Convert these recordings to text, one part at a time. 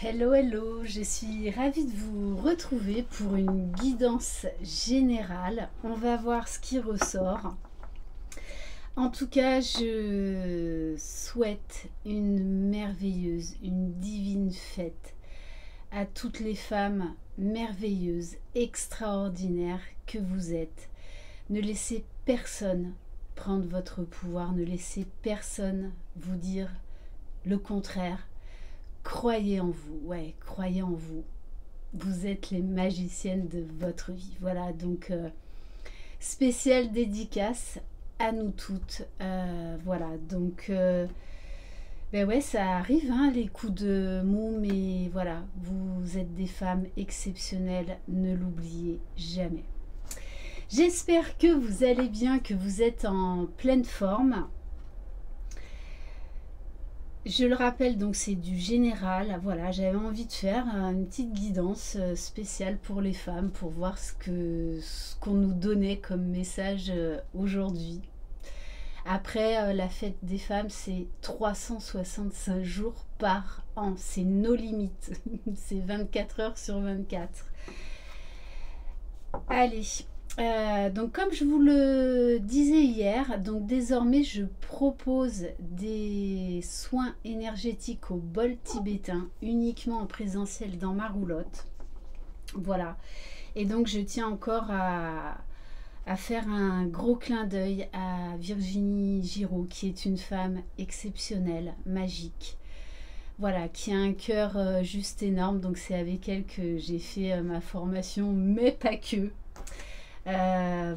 Hello, hello, je suis ravie de vous retrouver pour une guidance générale. On va voir ce qui ressort. En tout cas, je souhaite une merveilleuse, une divine fête à toutes les femmes merveilleuses, extraordinaires que vous êtes. Ne laissez personne prendre votre pouvoir, ne laissez personne vous dire le contraire. Croyez en vous, ouais, croyez en vous. Vous êtes les magiciennes de votre vie. Voilà, donc spéciale dédicace à nous toutes. Voilà, donc ben ouais, ça arrive, hein, les coups de mou, mais voilà, vous êtes des femmes exceptionnelles, ne l'oubliez jamais. J'espère que vous allez bien, que vous êtes en pleine forme. Je le rappelle, donc c'est du général. Voilà, j'avais envie de faire une petite guidance spéciale pour les femmes pour voir ce qu'on nous donnait comme message aujourd'hui. Après, la fête des femmes, c'est 365 jours par an. C'est nos limites. C'est 24 heures sur 24. Allez, donc comme je vous le disais hier, donc désormais je propose des soins énergétiques au bol tibétain uniquement en présentiel dans ma roulotte. Voilà. Et donc je tiens encore à faire un gros clin d'œil à Virginie Giraud, qui est une femme exceptionnelle, magique. Voilà, qui a un cœur juste énorme. Donc c'est avec elle que j'ai fait ma formation, mais pas que.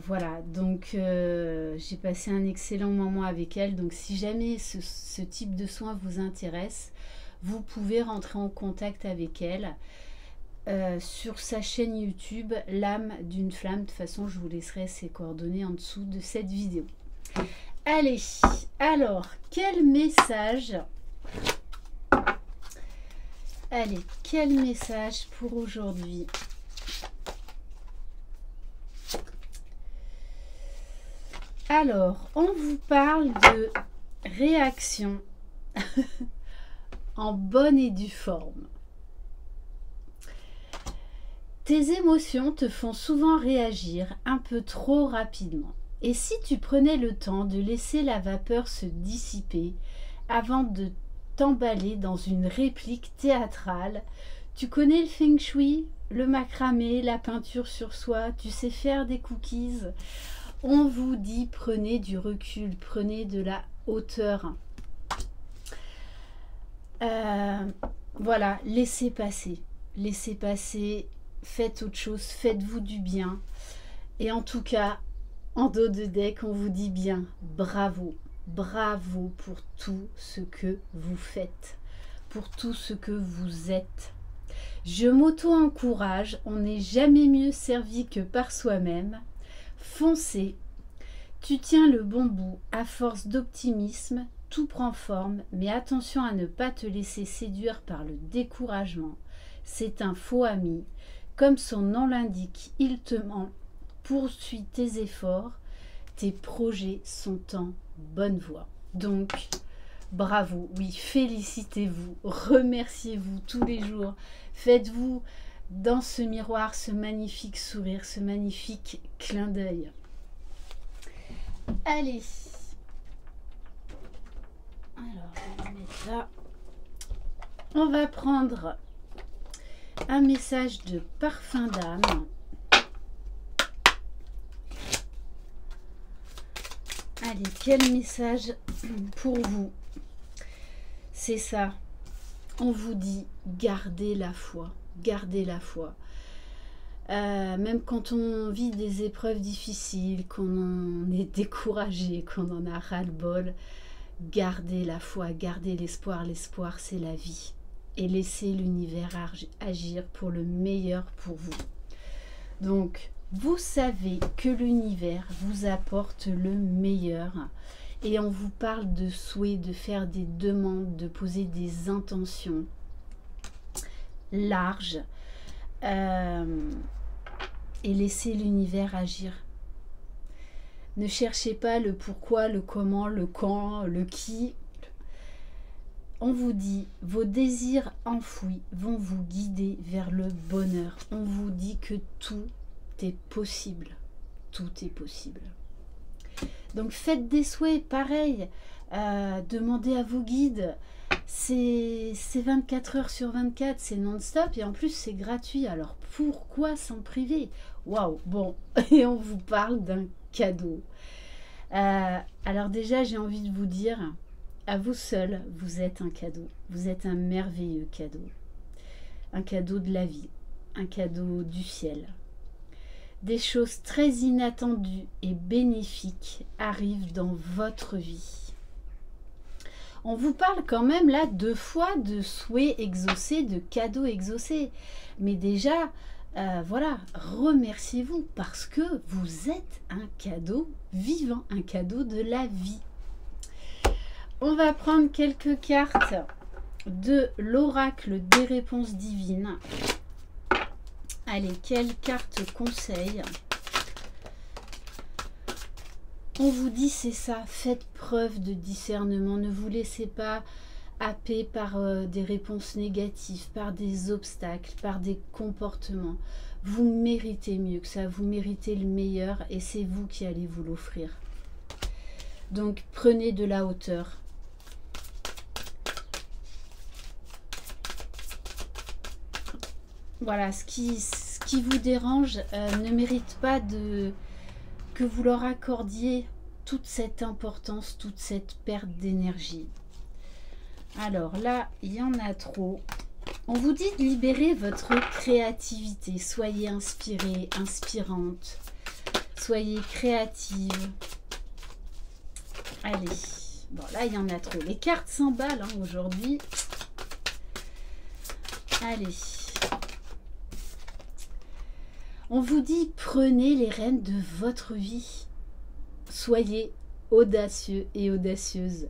Voilà, donc j'ai passé un excellent moment avec elle. Donc si jamais ce type de soins vous intéresse, vous pouvez rentrer en contact avec elle sur sa chaîne YouTube L'âme d'une flamme. De toute façon, je vous laisserai ses coordonnées en dessous de cette vidéo. Allez, alors, quel message pour aujourd'hui? Alors, on vous parle de réaction en bonne et due forme. Tes émotions te font souvent réagir un peu trop rapidement. Et si tu prenais le temps de laisser la vapeur se dissiper avant de t'emballer dans une réplique théâtrale? Tu connais le feng shui, le macramé, la peinture sur soie, tu sais faire des cookies? On vous dit prenez du recul, prenez de la hauteur. Voilà, laissez passer, faites autre chose, faites-vous du bien. Et en tout cas, en dos de deck, on vous dit bien bravo, bravo pour tout ce que vous faites, pour tout ce que vous êtes. Je m'auto-encourage, on n'est jamais mieux servi que par soi-même. Foncez, tu tiens le bon bout, à force d'optimisme, tout prend forme, mais attention à ne pas te laisser séduire par le découragement. C'est un faux ami, comme son nom l'indique, il te ment. Poursuis tes efforts, tes projets sont en bonne voie. Donc, bravo, oui, félicitez-vous, remerciez-vous tous les jours, faites-vous dans ce miroir ce magnifique sourire, ce magnifique clin d'œil. Allez, alors on va mettre là. On va prendre un message de parfum d'âme. Allez, quel message pour vous? C'est ça, on vous dit gardez la foi, gardez la foi. Même quand on vit des épreuves difficiles, qu'on en est découragé, qu'on en a ras-le-bol, gardez la foi, gardez l'espoir. L'espoir, c'est la vie. Et laissez l'univers agir pour le meilleur pour vous. Donc, vous savez que l'univers vous apporte le meilleur. Et on vous parle de souhaits, de faire des demandes, de poser des intentions larges. Et laissez l'univers agir. Ne cherchez pas le pourquoi, le comment, le quand, le qui. On vous dit, vos désirs enfouis vont vous guider vers le bonheur. On vous dit que tout est possible. Tout est possible. Donc faites des souhaits, pareil. Demandez à vos guides. C'est 24 heures sur 24, c'est non-stop et en plus c'est gratuit. Alors pourquoi s'en priver? Waouh, bon, et on vous parle d'un cadeau. Alors déjà, j'ai envie de vous dire, à vous seul, vous êtes un cadeau. Vous êtes un merveilleux cadeau. Un cadeau de la vie, un cadeau du ciel. Des choses très inattendues et bénéfiques arrivent dans votre vie. On vous parle quand même là 2 fois de souhaits exaucés, de cadeaux exaucés. Mais déjà, voilà, remerciez-vous parce que vous êtes un cadeau vivant, un cadeau de la vie. On va prendre quelques cartes de l'oracle des réponses divines. Allez, quelles cartes conseillent? On vous dit c'est ça, faites preuve de discernement, ne vous laissez pas happer par des réponses négatives, par des obstacles, par des comportements. Vous méritez mieux que ça, vous méritez le meilleur et c'est vous qui allez vous l'offrir. Donc prenez de la hauteur. Voilà, ce qui vous dérange ne mérite pas que vous leur accordiez toute cette importance, toute cette perte d'énergie. Alors là, il y en a trop. On vous dit de libérer votre créativité. Soyez inspirée, inspirante. Soyez créative. Allez. Bon, là, il y en a trop. Les cartes s'emballent hein, aujourd'hui. Allez. On vous dit, prenez les rênes de votre vie. Soyez audacieux et audacieuse.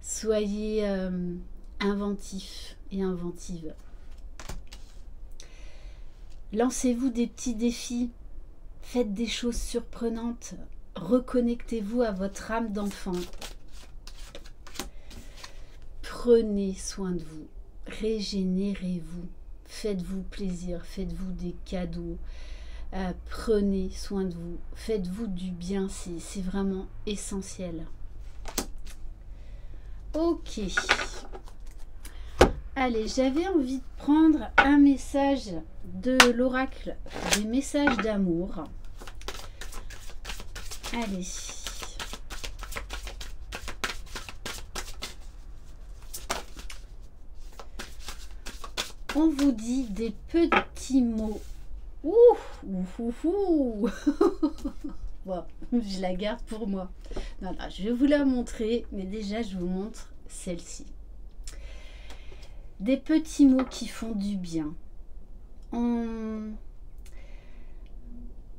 Soyez inventif et inventive. Lancez-vous des petits défis. Faites des choses surprenantes. Reconnectez-vous à votre âme d'enfant. Prenez soin de vous. Régénérez-vous. Faites-vous plaisir. Faites-vous des cadeaux. Prenez soin de vous, faites-vous du bien, c'est vraiment essentiel. Ok. Allez, j'avais envie de prendre un message de l'oracle, des messages d'amour. Allez. On vous dit des petits mots. Ouh, ouh, ouh, ouh. Bon, je la garde pour moi. Non, non, je vais vous la montrer, mais déjà je vous montre celle-ci. Des petits mots qui font du bien.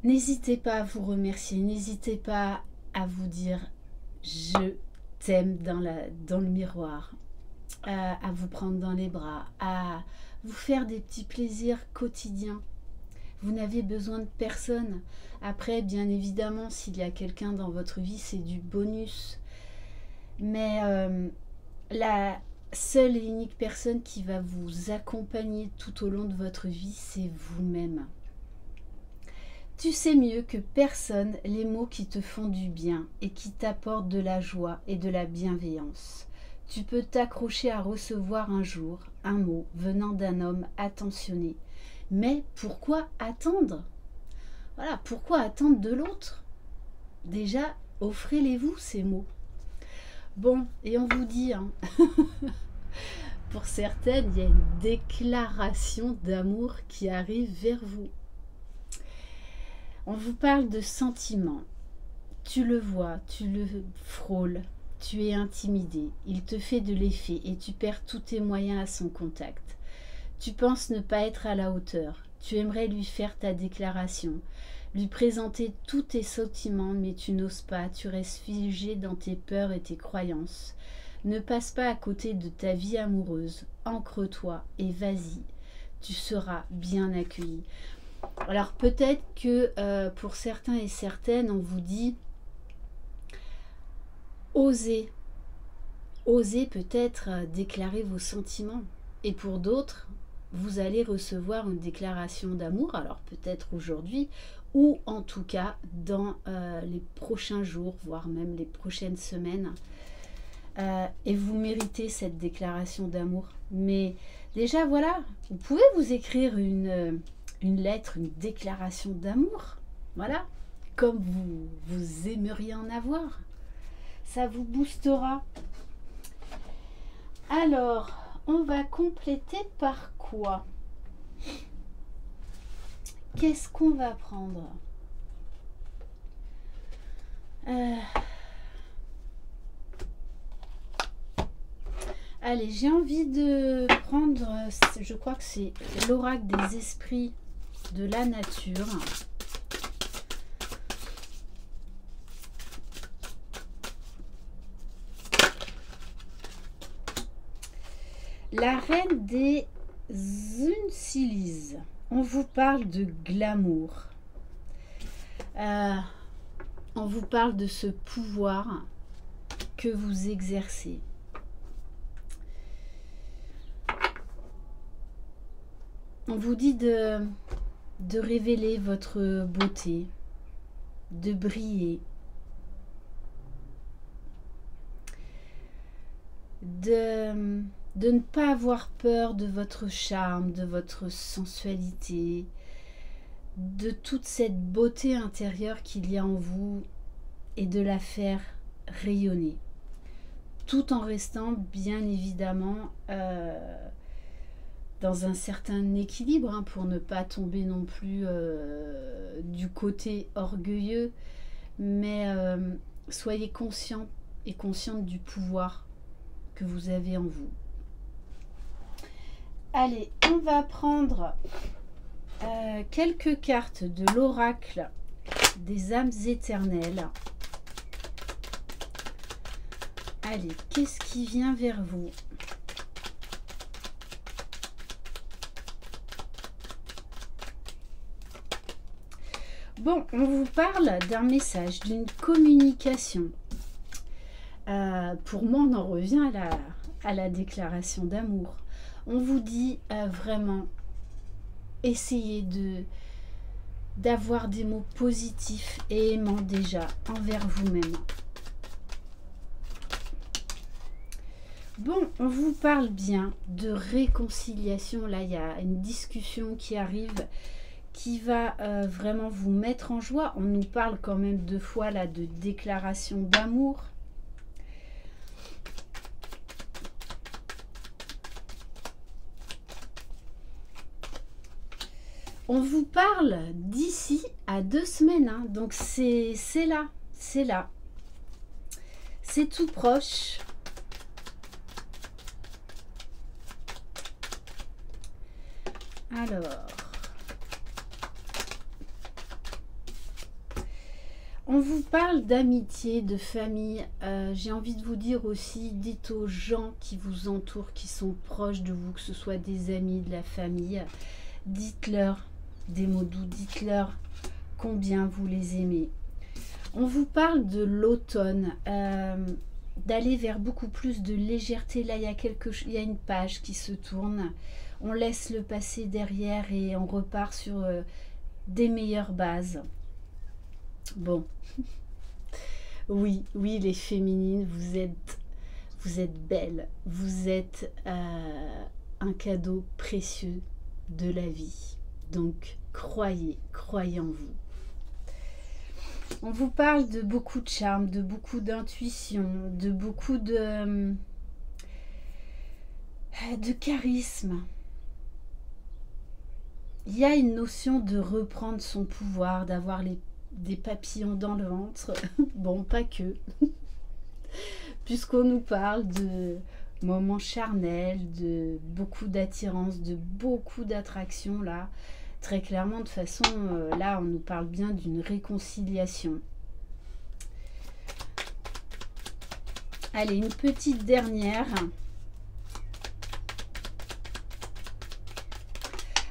N'hésitez pas à vous remercier, n'hésitez pas à vous dire je t'aime dans le miroir, à vous prendre dans les bras, à vous faire des petits plaisirs quotidiens. Vous n'avez besoin de personne. Après, bien évidemment, s'il y a quelqu'un dans votre vie, c'est du bonus. Mais la seule et unique personne qui va vous accompagner tout au long de votre vie, c'est vous-même. Tu sais mieux que personne les mots qui te font du bien et qui t'apportent de la joie et de la bienveillance. Tu peux t'accrocher à recevoir un jour un mot venant d'un homme attentionné. Mais pourquoi attendre? Voilà, pourquoi attendre de l'autre? Déjà, offrez-les-vous ces mots. Bon, et on vous dit, hein, pour certaines, il y a une déclaration d'amour qui arrive vers vous. On vous parle de sentiments. Tu le vois, tu le frôles, tu es intimidé. Il te fait de l'effet et tu perds tous tes moyens à son contact. Tu penses ne pas être à la hauteur. Tu aimerais lui faire ta déclaration, lui présenter tous tes sentiments, mais tu n'oses pas. Tu restes figé dans tes peurs et tes croyances. Ne passe pas à côté de ta vie amoureuse. Ancre-toi et vas-y. Tu seras bien accueilli. Alors peut-être que pour certains et certaines, on vous dit osez osez peut-être déclarer vos sentiments. Et pour d'autres, vous allez recevoir une déclaration d'amour, alors peut-être aujourd'hui, ou en tout cas dans les prochains jours, voire même les prochaines semaines. Et vous méritez cette déclaration d'amour. Mais déjà, voilà, vous pouvez vous écrire une lettre, une déclaration d'amour. Voilà, comme vous aimeriez en avoir. Ça vous boostera. Alors, on va compléter par quoi? Qu'est-ce qu'on va prendre? Allez, j'ai envie de prendre, je crois que c'est l'oracle des esprits de la nature. La reine des Uncilis. On vous parle de glamour. On vous parle de ce pouvoir que vous exercez. On vous dit de révéler votre beauté, de briller, de ne pas avoir peur de votre charme, de votre sensualité, de toute cette beauté intérieure qu'il y a en vous et de la faire rayonner, tout en restant bien évidemment dans un certain équilibre, hein, pour ne pas tomber non plus du côté orgueilleux, mais soyez conscient et consciente du pouvoir que vous avez en vous. Allez, on va prendre quelques cartes de l'oracle des âmes éternelles. Allez, qu'est-ce qui vient vers vous? Bon, on vous parle d'un message, d'une communication. Pour moi, on en revient à la déclaration d'amour. On vous dit vraiment, essayez d'avoir des mots positifs et aimants déjà envers vous-même. Bon, on vous parle bien de réconciliation. Là, il y a une discussion qui arrive, qui va vraiment vous mettre en joie. On nous parle quand même 2 fois là de déclaration d'amour. On vous parle d'ici à 2 semaines, hein. Donc c'est là, c'est là. C'est tout proche. Alors, on vous parle d'amitié, de famille. J'ai envie de vous dire aussi, dites aux gens qui vous entourent, qui sont proches de vous, que ce soit des amis, de la famille, dites-leur des mots doux, dites-leur combien vous les aimez. On vous parle de l'automne, d'aller vers beaucoup plus de légèreté. Là, il y a une page qui se tourne. On laisse le passé derrière et on repart sur des meilleures bases. Bon, oui, les féminines, vous êtes belles, vous êtes un cadeau précieux de la vie. Donc, croyez en vous. On vous parle de beaucoup de charme, de beaucoup d'intuition, de beaucoup de charisme. Il y a une notion de reprendre son pouvoir, d'avoir des papillons dans le ventre. Bon, pas que. Puisqu'on nous parle de moments charnels, de beaucoup d'attirance, de beaucoup d'attraction là. Très clairement, de toute façon, là, on nous parle bien d'une réconciliation. Allez, une petite dernière.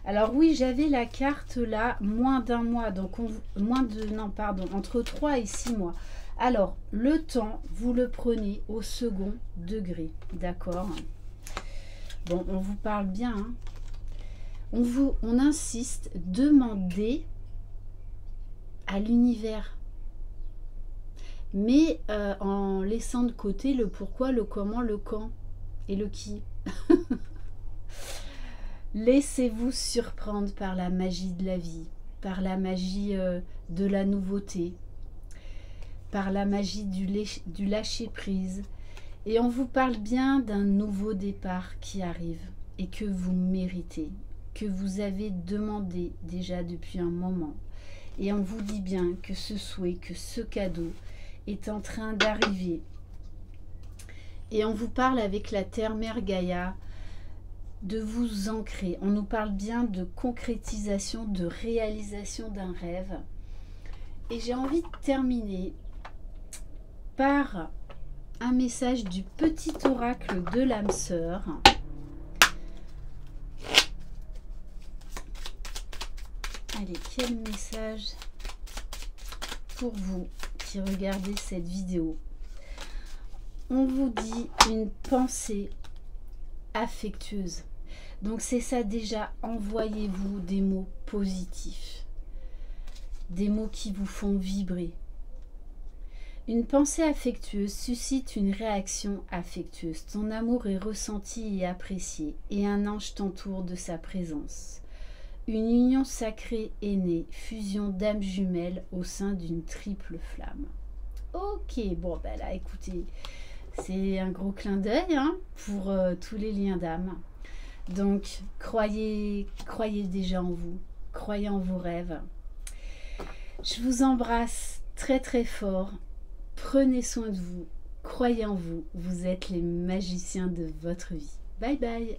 Alors oui, j'avais la carte là, moins d'un mois, donc entre 3 et 6 mois. Alors, le temps, vous le prenez au second degré, d'accord? Bon, on vous parle bien, hein. On insiste, demandez à l'univers, mais en laissant de côté le pourquoi, le comment, le quand et le qui. Laissez-vous surprendre par la magie de la vie, par la magie de la nouveauté, par la magie du lâcher-prise. Et on vous parle bien d'un nouveau départ qui arrive et que vous méritez, que vous avez demandé déjà depuis un moment. Et on vous dit bien que ce souhait, que ce cadeau est en train d'arriver. Et on vous parle avec la Terre-Mère Gaïa de vous ancrer. On nous parle bien de concrétisation, de réalisation d'un rêve. Et j'ai envie de terminer par un message du petit oracle de l'âme sœur. Allez, quel message pour vous qui regardez cette vidéo? On vous dit une pensée affectueuse. Donc c'est ça déjà, envoyez-vous des mots positifs, des mots qui vous font vibrer. Une pensée affectueuse suscite une réaction affectueuse. Ton amour est ressenti et apprécié, et un ange t'entoure de sa présence. Une union sacrée est née, fusion d'âmes jumelles au sein d'une triple flamme. Ok, bon ben là écoutez, c'est un gros clin d'œil hein, pour tous les liens d'âme. Donc croyez déjà en vous, croyez en vos rêves. Je vous embrasse très très fort. Prenez soin de vous, croyez en vous, vous êtes les magiciens de votre vie. Bye bye.